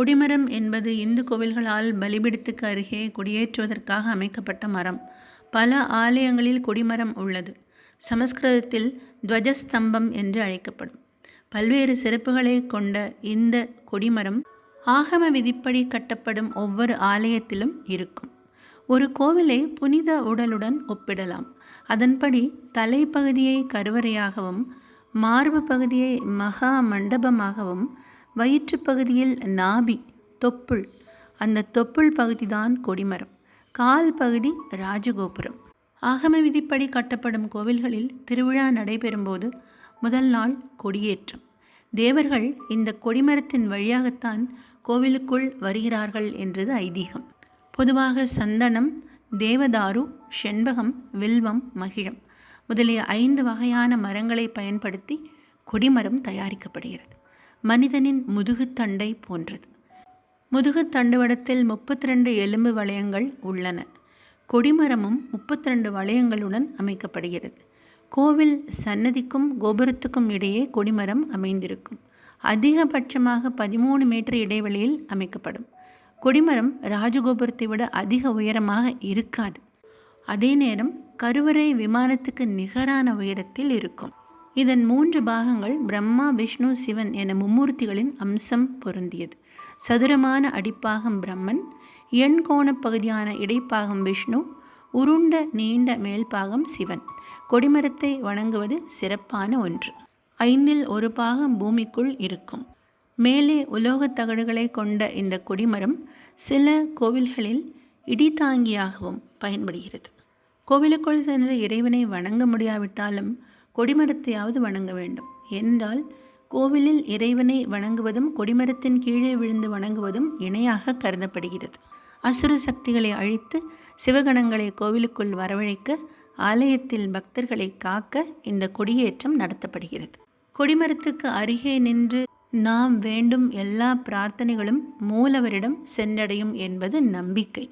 கொடிமரம் என்பது இந்து கோவில்களால் பலிபீடத்துக்கு அருகே கொடியேற்றுவதற்காக அமைக்கப்பட்ட மரம். பல ஆலயங்களில் கொடிமரம் உள்ளது. சமஸ்கிருதத்தில் துவஜஸ்தம்பம் என்று அழைக்கப்படும். பல்வேறு சிறப்புகளை கொண்ட இந்த கொடிமரம் ஆகம விதிப்படி கட்டப்படும் ஒவ்வொரு ஆலயத்திலும் இருக்கும். ஒரு கோவிலை புனித உடலுடன் ஒப்பிடலாம். அதன்படி தலைப்பகுதியை கருவறையாகவும், மார்பு பகுதியை மகா மண்டபமாகவும், வயிற்று பகுதியில் நாபி தொப்புள், அந்த தொப்புள் பகுதிதான் கொடிமரம், கால் பகுதி ராஜகோபுரம். ஆகம விதிப்படி கட்டப்படும் கோவில்களில் திருவிழா நடைபெறும்போது முதல் நாள் கொடியேற்றம். தேவர்கள் இந்த கொடிமரத்தின் வழியாகத்தான் கோவிலுக்குள் வருகிறார்கள் என்றது ஐதீகம். பொதுவாக சந்தனம், தேவதாரு, செண்பகம், வில்வம், மகிழம் முதலிய 5 வகையான மரங்களை பயன்படுத்தி கொடிமரம் தயாரிக்கப்படுகிறது. மனிதனின் முதுகுத்தண்டை போன்றது. முதுகுத்தண்டுவடத்தில் 32 எலும்பு வளையங்கள் உள்ளன. கொடிமரமும் 32 வளையங்களுடன் அமைக்கப்படுகிறது. கோவில் சன்னதிக்கும் கோபுரத்துக்கும் இடையே கொடிமரம் அமைந்திருக்கும். அதிகபட்சமாக 13 மீட்டர் இடைவெளியில் அமைக்கப்படும். கொடிமரம் ராஜகோபுரத்தை விட அதிக உயரமாக இருக்காது. அதே நேரம் கருவறை விமானத்துக்கு நிகரான உயரத்தில் இருக்கும். இதன் 3 பாகங்கள் பிரம்மா, விஷ்ணு, சிவன் என மும்மூர்த்திகளின் அம்சம் பொருந்தியது. சதுரமான அடிப்பாகம் பிரம்மன், எண்கோண பகுதியான இடைப்பாகம் விஷ்ணு, உருண்ட நீண்ட மேல்பாகம் சிவன். கொடிமரத்தை வணங்குவது சிறப்பான ஒன்று. 5இல் 1 பாகம் பூமிக்குள் இருக்கும். மேலே உலோகத் தகடுகளை கொண்ட இந்த கொடிமரம் சில கோவில்களில் இடிதாங்கியாகவும் பயன்படுகிறது. கோவிலுக்குள் சென்று இறைவனை வணங்க முடியாவிட்டாலும் கொடிமரத்தையாவது வணங்க வேண்டும். என்றால் கோவிலில் இறைவனை வணங்குவதும் கொடிமரத்தின் கீழே விழுந்து வணங்குவதும் இணையாக கருதப்படுகிறது. அசுர சக்திகளை அழித்து சிவகணங்களை கோவிலுக்குள் வரவழைக்க, ஆலயத்தில் பக்தர்களை காக்க இந்த கொடியேற்றம் நடத்தப்படுகிறது. கொடிமரத்துக்கு அருகே நின்று நாம் வேண்டும் எல்லா பிரார்த்தனைகளும் மூலவரிடம் சென்றடையும் என்பது நம்பிக்கை.